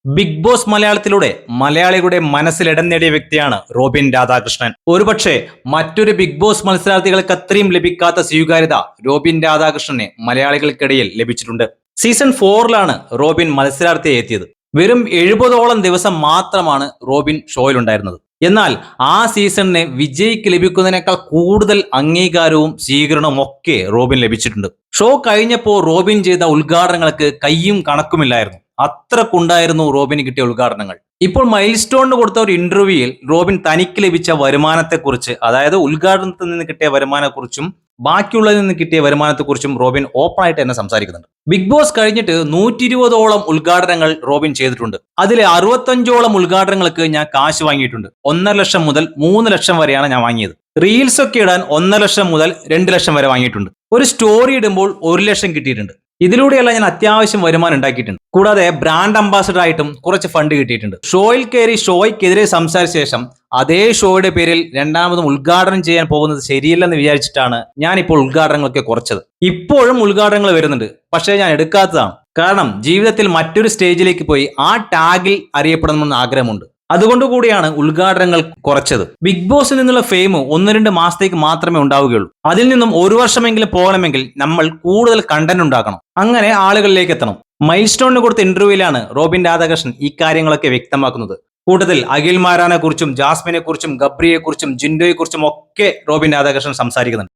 Big boss മലയാളത്തിലൂടെ മലയാളികളുടെ മനസ്സിൽ ഇടം നേടിയ വ്യക്തിയാണ് റോബിൻ രാധാകൃഷ്ണൻ. ഒരുപക്ഷെ മറ്റൊരു ബിഗ് ബോസ് മത്സരാർത്ഥികൾക്ക് അത്രയും ലഭിക്കാത്ത സ്വീകാര്യത റോബിൻ രാധാകൃഷ്ണന് മലയാളികൾക്കിടയിൽ ലഭിച്ചിട്ടുണ്ട്. സീസൺ 4ലാണ് റോബിൻ മത്സരാർത്ഥിയെ എത്തിയത്. വെറും 70ഓളം ദിവസം മാത്രമാണ് റോബിൻ ഷോയിലുണ്ടായിരുന്നത്. എന്നാൽ ആ സീസണിന് വിജയിക്ക് ലഭിക്കുന്നതിനേക്കാൾ കൂടുതൽ അംഗീകാരവും സ്വീകരണവും ഒക്കെ റോബിൻ ലഭിച്ചിട്ടുണ്ട്. ഷോ കഴിഞ്ഞപ്പോൾ റോബിൻ ചെയ്ത ഉദ്ഘാടനങ്ങൾക്ക് കയ്യും കണക്കുമില്ലായിരുന്നു. അത്രക്കുണ്ടായിരുന്നു റോബിന് കിട്ടിയ ഉദ്ഘാടനങ്ങൾ. ഇപ്പോൾ മൈൽ സ്റ്റോണിന് കൊടുത്ത ഒരു ഇന്റർവ്യൂയിൽ റോബിൻ തനിക്ക് ലഭിച്ച വരുമാനത്തെക്കുറിച്ച്, അതായത് ഉദ്ഘാടനത്തിൽ നിന്ന് കിട്ടിയ വരുമാനത്തെക്കുറിച്ചും ബാക്കിയുള്ളതിൽ നിന്ന് കിട്ടിയ വരുമാനത്തെക്കുറിച്ചും റോബിൻ ഓപ്പൺ ആയിട്ട് തന്നെ സംസാരിക്കുന്നുണ്ട്. ബിഗ് ബോസ് കഴിഞ്ഞിട്ട് 120ഓളം ഉദ്ഘാടനങ്ങൾ റോബിൻ ചെയ്തിട്ടുണ്ട്. അതിൽ 65ഓളം ഉദ്ഘാടനങ്ങൾക്ക് ഞാൻ കാശ് വാങ്ങിയിട്ടുണ്ട്. 1.5 ലക്ഷം മുതൽ 3 ലക്ഷം വരെയാണ് ഞാൻ വാങ്ങിയത്. റീൽസ് ഒക്കെ ഇടാൻ 1.5 ലക്ഷം മുതൽ 2 ലക്ഷം വരെ വാങ്ങിയിട്ടുണ്ട്. ഒരു സ്റ്റോറി ഇടുമ്പോൾ 1 ലക്ഷം കിട്ടിയിട്ടുണ്ട്. ഇതിലൂടെയെല്ലാം ഞാൻ അത്യാവശ്യം വരുമാനം ഉണ്ടാക്കിയിട്ടുണ്ട്. കൂടാതെ ബ്രാൻഡ് അംബാസഡർ ആയിട്ടും കുറച്ച് ഫണ്ട് കിട്ടിയിട്ടുണ്ട്. ഷോയിൽ കയറി ഷോയ്ക്കെതിരെ സംസാരിച്ച ശേഷം അതേ ഷോയുടെ പേരിൽ രണ്ടാമതും ഉദ്ഘാടനം ചെയ്യാൻ പോകുന്നത് ശരിയല്ലെന്ന് വിചാരിച്ചിട്ടാണ് ഞാൻ ഇപ്പോൾ ഉദ്ഘാടനങ്ങളൊക്കെ കുറച്ചത്. ഇപ്പോഴും ഉദ്ഘാടനങ്ങൾ വരുന്നുണ്ട്, പക്ഷേ ഞാൻ എടുക്കാത്തതാണ്. കാരണം ജീവിതത്തിൽ മറ്റൊരു സ്റ്റേജിലേക്ക് പോയി ആ ടാഗിൽ അറിയപ്പെടണമെന്ന് ആഗ്രഹമുണ്ട്. അതുകൊണ്ടുകൂടിയാണ് ഉദ്ഘാടനങ്ങൾ കുറച്ചത്. ബിഗ് ബോസിൽ നിന്നുള്ള ഫെയിം 1-2 മാസത്തേക്ക് മാത്രമേ ഉണ്ടാവുകയുള്ളൂ. അതിൽ നിന്നും 1 വർഷമെങ്കിലും പോകണമെങ്കിൽ നമ്മൾ കൂടുതൽ കണ്ടന്റ് ഉണ്ടാക്കണം. അങ്ങനെ ആളുകളിലേക്ക് എത്തണം. മൈൽ സ്റ്റോണിന് കൊടുത്ത ഇന്റർവ്യൂവിലാണ് റോബിൻ രാധാകൃഷ്ണൻ ഈ കാര്യങ്ങളൊക്കെ വ്യക്തമാക്കുന്നത്. കൂട്ടത്തിൽ അഖിൽ മാരാനെ കുറിച്ചും ജാസ്മിനെ കുറിച്ചും ഗബ്രിയെ കുറിച്ചും ജിൻഡോയെ കുറിച്ചും ഒക്കെ റോബിൻ രാധാകൃഷ്ണൻ സംസാരിക്കുന്നുണ്ട്.